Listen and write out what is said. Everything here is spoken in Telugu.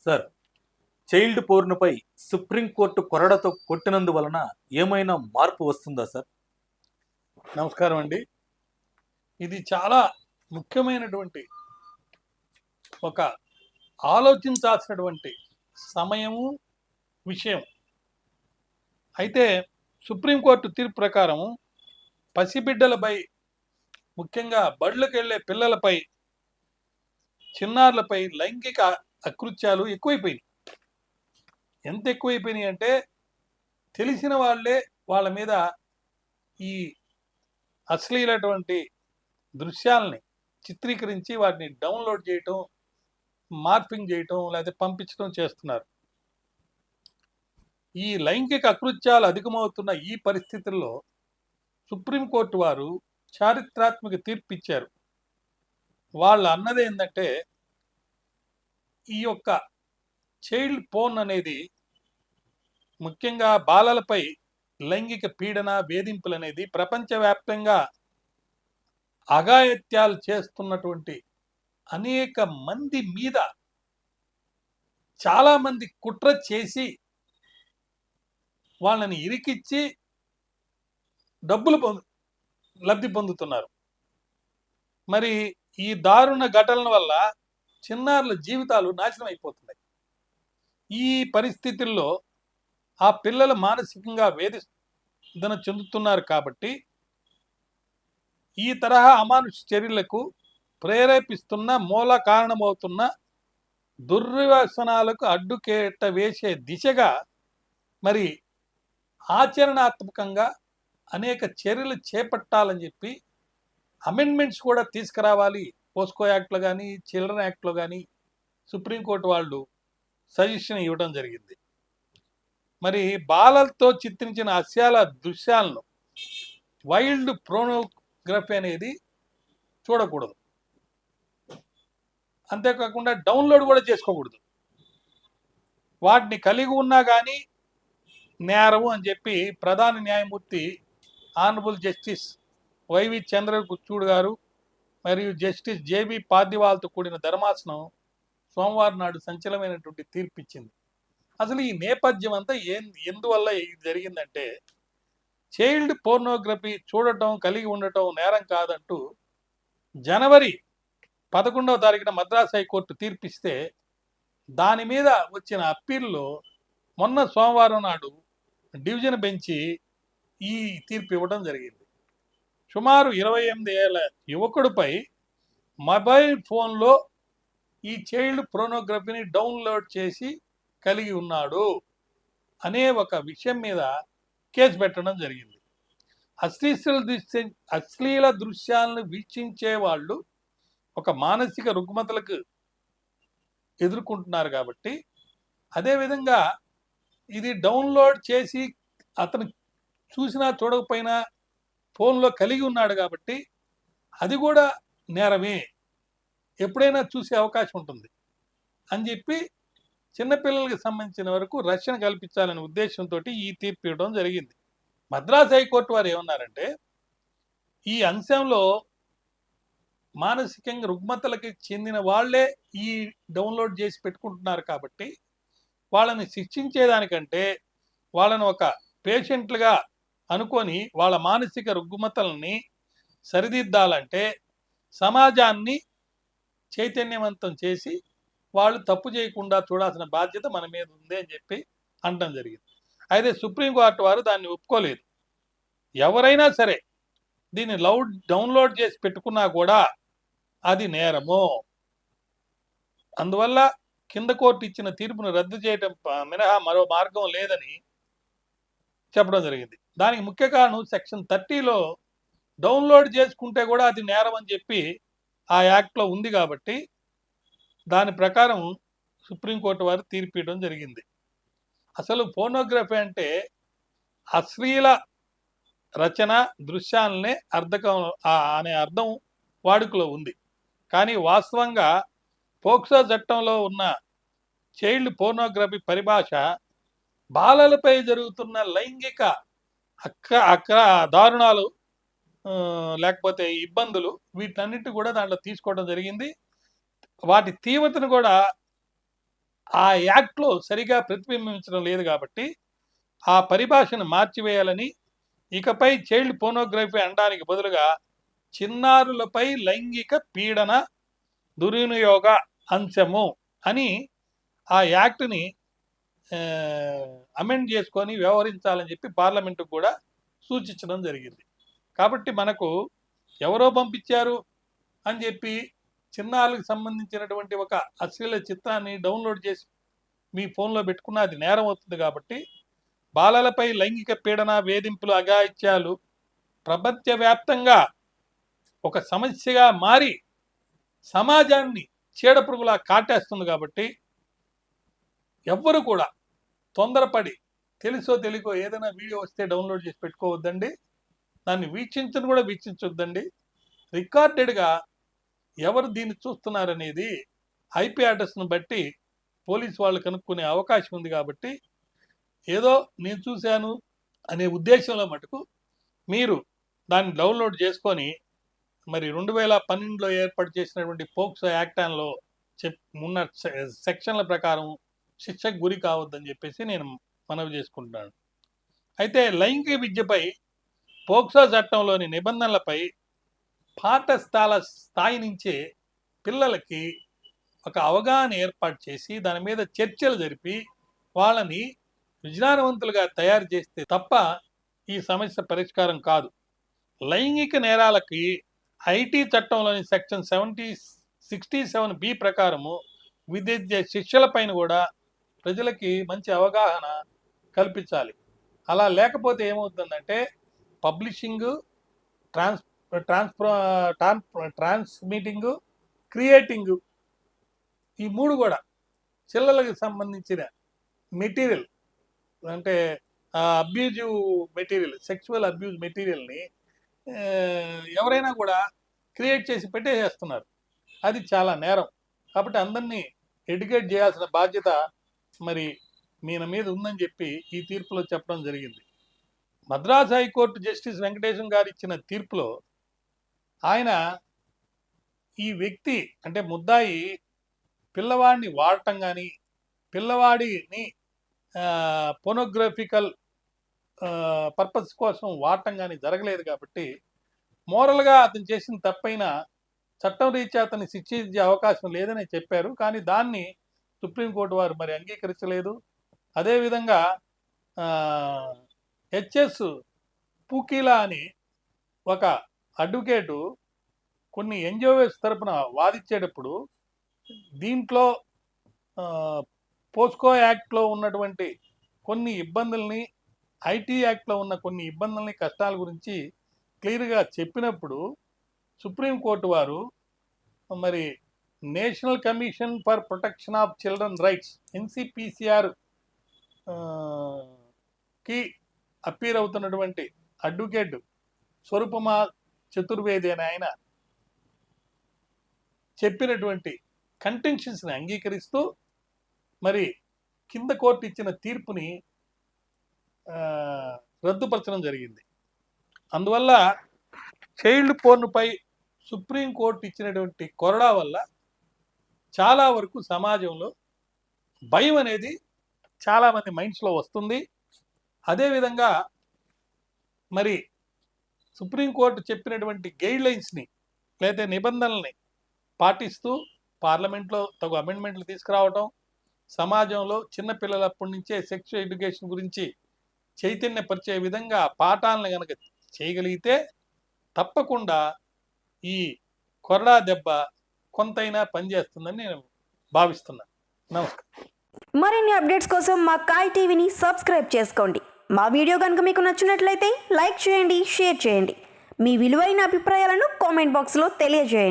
సార్, చైల్డ్ పోర్న్‌పై సుప్రీంకోర్టు కొరడతో కొట్టినందువలన ఏమైనా మార్పు వస్తుందా సార్? నమస్కారం అండి. ఇది చాలా ముఖ్యమైనటువంటి ఒక ఆలోచించాల్సినటువంటి సమయము, విషయం. అయితే సుప్రీంకోర్టు తీర్పు ప్రకారం పసిబిడ్డలపై, ముఖ్యంగా బడులకెళ్ళే పిల్లలపై, చిన్నారులపై లైంగిక అకృత్యాలు ఎక్కువైపోయినాయి. ఎంత ఎక్కువైపోయినాయి అంటే తెలిసిన వాళ్ళే వాళ్ళ మీద ఈ అశ్లీలటువంటి దృశ్యాలని చిత్రీకరించి వాటిని డౌన్లోడ్ చేయటం, మార్పింగ్ చేయటం, లేకపోతే పంపించడం చేస్తున్నారు. ఈ లైంగిక అకృత్యాలు అధికమవుతున్న ఈ పరిస్థితుల్లో సుప్రీంకోర్టు వారు చారిత్రాత్మక తీర్పు ఇచ్చారు. వాళ్ళు అన్నది ఏంటంటే, ఈ యొక్క చైల్డ్ పోర్న్ అనేది, ముఖ్యంగా బాలలపై లైంగిక పీడన, వేధింపులు అనేది ప్రపంచవ్యాప్తంగా అఘాయిత్యాలు చేస్తున్నటువంటి అనేక మంది మీద చాలా మంది కుట్ర చేసి వాళ్ళని ఇరికిచ్చి డబ్బులు లబ్ధి పొందుతున్నారు. మరి ఈ దారుణ ఘటనల వల్ల చిన్నారుల జీవితాలు నాశనం అయిపోతున్నాయి. ఈ పరిస్థితుల్లో ఆ పిల్లలు మానసికంగా వేదన చెందుతున్నారు. కాబట్టి ఈ తరహా అమానుష చర్యలకు ప్రేరేపిస్తున్న, మూల కారణమవుతున్న దుర్వ్యసనాలకు అడ్డుకేట వేసే దిశగా మరి ఆచరణాత్మకంగా అనేక చర్యలు చేపట్టాలని చెప్పి అమెండ్మెంట్స్ కూడా తీసుకురావాలి. పోస్కో యాక్ట్లో కానీ, చిల్డ్రన్ యాక్ట్లో కానీ సుప్రీంకోర్టు వాళ్ళు సజెషన్ ఇవ్వడం జరిగింది. మరి బాలలతో చిత్రించిన హాస్యాల దృశ్యాలను, వైల్డ్ పోర్నోగ్రఫీ అనేది చూడకూడదు. అంతేకాకుండా డౌన్లోడ్ కూడా చేసుకోకూడదు. వాటిని కలిగి ఉన్నా కానీ నేరము అని చెప్పి ప్రధాన న్యాయమూర్తి ఆనరబుల్ జస్టిస్ వైవి చంద్రచూడ్ గారు మరియు జస్టిస్ జేబీ పార్దివాల్తో కూడిన ధర్మాసనం సోమవారం నాడు సంచలనమైనటువంటి తీర్పు ఇచ్చింది. అసలు ఈ నేపథ్యం అంతా ఎందువల్ల ఇది జరిగిందంటే, చైల్డ్ పోర్నోగ్రఫీ చూడటం, కలిగి ఉండటం నేరం కాదంటూ జనవరి 11వ తారీఖున మద్రాస్ హైకోర్టు తీర్పిస్తే, దాని మీద వచ్చిన అప్పీల్లో మొన్న సోమవారం నాడు డివిజన్ బెంచి ఈ తీర్పు ఇవ్వడం జరిగింది. సుమారు 28 ఏళ్ల యువకుడిపై మొబైల్ ఫోన్లో ఈ చైల్డ్ పోర్నోగ్రఫీని డౌన్లోడ్ చేసి కలిగి ఉన్నాడు అనే ఒక విషయం మీద కేసు పెట్టడం జరిగింది. అశ్లీల దృశ్యాలను వీక్షించే వాళ్ళు ఒక మానసిక రుగ్మతలకు ఎదుర్కొంటున్నారు. కాబట్టి అదేవిధంగా ఇది డౌన్లోడ్ చేసి అతను చూసినా చూడకపోయినా ఫోన్లో కలిగి ఉన్నాడు కాబట్టి అది కూడా నేరమే, ఎప్పుడైనా చూసే అవకాశం ఉంటుంది అని చెప్పి చిన్నపిల్లలకు సంబంధించిన వరకు రక్షణ కల్పించాలనే ఉద్దేశంతో ఈ తీర్పు ఇవ్వడం జరిగింది. మద్రాస్ హైకోర్టు వారు ఏమన్నారంటే, ఈ అంశంలో మానసికంగా రుగ్మతలకి చెందిన వాళ్లే ఈ డౌన్లోడ్ చేసి పెట్టుకుంటున్నారు. కాబట్టి వాళ్ళని శిక్షించేదానికంటే వాళ్ళని ఒక పేషెంట్లుగా అనుకొని వాళ్ళ మానసిక రుగ్మతల్ని సరిదిద్దాలంటే సమాజాన్ని చైతన్యవంతం చేసి వాళ్ళు తప్పు చేయకుండా చూడాల్సిన బాధ్యత మన మీద ఉంది అని చెప్పి అనడం జరిగింది. అయితే సుప్రీంకోర్టు వారు దాన్ని ఒప్పుకోలేదు. ఎవరైనా సరే దీన్ని డౌన్లోడ్ చేసి పెట్టుకున్నా కూడా అది నేరము. అందువల్ల కింద కోర్టు ఇచ్చిన తీర్పును రద్దు చేయడం మినహా మరో మార్గం లేదని చెప్పడం జరిగింది. దానికి ముఖ్య కారణం సెక్షన్ 30లో డౌన్లోడ్ చేసుకుంటే కూడా అది నేరం అని చెప్పి ఆ యాక్ట్లో ఉంది. కాబట్టి దాని ప్రకారం సుప్రీంకోర్టు వారు తీర్పు ఇవ్వడం జరిగింది. అసలు పోర్నోగ్రఫీ అంటే అశ్లీల రచన, దృశ్యాలనే అనే అర్థం వాడుకలో ఉంది. కానీ వాస్తవంగా పోక్సో చట్టంలో ఉన్న చైల్డ్ పోర్నోగ్రఫీ పరిభాష బాలలపై జరుగుతున్న లైంగిక దారుణాలు, లేకపోతే ఇబ్బందులు, వీటన్నిటి కూడా దాంట్లో తీసుకోవడం జరిగింది. వాటి తీవ్రతను కూడా ఆ యాక్ట్లో సరిగా ప్రతిబింబించడం లేదు కాబట్టి ఆ పరిభాషను మార్చివేయాలని, ఇకపై చైల్డ్ పోర్నోగ్రఫీ అనడానికి బదులుగా చిన్నారులపై లైంగిక పీడన దుర్వినియోగ అంశము అని ఆ యాక్ట్ని అమెండ్ చేసుకొని వ్యవహరించాలని చెప్పి పార్లమెంటుకు కూడా సూచించడం జరిగింది. కాబట్టి మనకు ఎవరో పంపించారు అని చెప్పి చిన్నారులకు సంబంధించినటువంటి ఒక అశ్లీల చిత్రాన్ని డౌన్లోడ్ చేసి మీ ఫోన్లో పెట్టుకున్న అది నేరం అవుతుంది. కాబట్టి బాలలపై లైంగిక పీడన, వేధింపులు, అఘాయిత్యాలు ప్రపంచవ్యాప్తంగా ఒక సమస్యగా మారి సమాజాన్ని చీడపురుగులా కాటేస్తుంది. కాబట్టి ఎవ్వరు కూడా తొందరపడి తెలుసో తెలియకో ఏదైనా వీడియో వస్తే డౌన్లోడ్ చేసి పెట్టుకోవద్దండి. దాన్ని వీక్షించను కూడా వీక్షించొద్దండి. రికార్డెడ్గా ఎవరు దీన్ని చూస్తున్నారనేది ఐపీ అడ్రస్ను బట్టి పోలీసు వాళ్ళు కనుక్కునే అవకాశం ఉంది. కాబట్టి ఏదో నేను చూశాను అనే ఉద్దేశంలో మటుకు మీరు దాన్ని డౌన్లోడ్ చేసుకొని మరి 2012లో ఏర్పాటు చేసినటువంటి పోక్సో యాక్టాన్లో ఉన్న సెక్షన్ల ప్రకారం శిక్షకు గురి కావద్దని చెప్పేసి నేను మనవి చేసుకుంటున్నాను. అయితే లైంగిక విద్యపై పోక్సో చట్టంలోని నిబంధనలపై పాఠశాల స్థాయి నుంచే పిల్లలకి ఒక అవగాహన ఏర్పాటు చేసి దాని మీద చర్చలు జరిపి వాళ్ళని విజ్ఞానవంతులుగా తయారు చేస్తే తప్ప ఈ సమస్య పరిష్కారం కాదు. లైంగిక నేరాలకి ఐటీ చట్టంలోని సెక్షన్ 67B ప్రకారము విధించే శిక్షలపైన కూడా ప్రజలకి మంచి అవగాహన కల్పించాలి. అలా లేకపోతే ఏమవుతుందంటే పబ్లిషింగ్, ట్రాన్స్మిటింగ్, క్రియేటింగ్ ఈ మూడు కూడా పిల్లలకు సంబంధించిన మెటీరియల్ అంటే అబ్యూజివ్ మెటీరియల్, సెక్చువల్ అబ్యూజ్ మెటీరియల్ని ఎవరైనా కూడా క్రియేట్ చేసి పెట్టేసేస్తున్నారు. అది చాలా నేరం. కాబట్టి అందరినీ ఎడ్యుకేట్ చేయాల్సిన బాధ్యత మరి మీద ఉందని చెప్పి ఈ తీర్పులో చెప్పడం జరిగింది. మద్రాస్ హైకోర్టు జస్టిస్ వెంకటేశం గారు ఇచ్చిన తీర్పులో ఆయన ఈ వ్యక్తి అంటే ముద్దాయి పిల్లవాడిని వాడటం కానీ పిల్లవాడిని పోర్నోగ్రఫికల్ పర్పస్ కోసం వాడటం కానీ జరగలేదు. కాబట్టి మోరల్గా అతను చేసిన తప్పైన చట్టం రీత్యా అతన్ని శిక్షించే అవకాశం లేదని చెప్పారు. కానీ దాన్ని సుప్రీంకోర్టు వారు మరి అంగీకరించలేదు. అదేవిధంగా హెచ్ఎస్ పూకీలా అని ఒక అడ్వకేటు కొన్ని ఎన్జిఓస్ తరపున వాదించేటప్పుడు దీంట్లో పోస్కో యాక్ట్లో ఉన్నటువంటి కొన్ని ఇబ్బందుల్ని, ఐటీ యాక్ట్లో ఉన్న కొన్ని ఇబ్బందుల్ని, కష్టాల గురించి క్లియర్గా చెప్పినప్పుడు సుప్రీంకోర్టు వారు మరి national commission for protection of children rights NCPCR కి అపీర్ అవుతున్నటువంటి అడ్వకేట్ స్వరూపమా చతుర్వేది అని ఆయన చెప్పినటువంటి కంటెన్షన్స్ని అంగీకరిస్తూ మరి కింద కోర్టు ఇచ్చిన తీర్పుని రద్దుపరచడం జరిగింది. అందువల్ల చైల్డ్ పోర్న్పై సుప్రీంకోర్టు ఇచ్చినటువంటి కొరడా వల్ల చాలా వరకు సమాజంలో భయం అనేది చాలామంది మైండ్స్లో వస్తుంది. అదేవిధంగా మరి సుప్రీంకోర్టు చెప్పినటువంటి గైడ్లైన్స్ని లేదా నిబంధనల్ని పాటిస్తూ పార్లమెంట్లో తగు అమెండ్మెంట్లు తీసుకురావటం, సమాజంలో చిన్నపిల్లలప్పటి నుంచే సెక్స్ ఎడ్యుకేషన్ గురించి చైతన్యపరిచే విధంగా పాఠాలను కనుక చేయగలిగితే తప్పకుండా ఈ కొరడా దెబ్బ కొంతైనా పనిచేస్తుందని నేను భావిస్తున్నాను. నమస్కారం. మరిన్ని అప్డేట్స్ కోసం మా కాయ్ టీవీని సబ్స్క్రైబ్ చేసుకోండి. మా వీడియో కనుక మీకు నచ్చినట్లయితే లైక్ చేయండి, షేర్ చేయండి. మీ విలువైన అభిప్రాయాలను కామెంట్ బాక్స్లో తెలియజేయండి.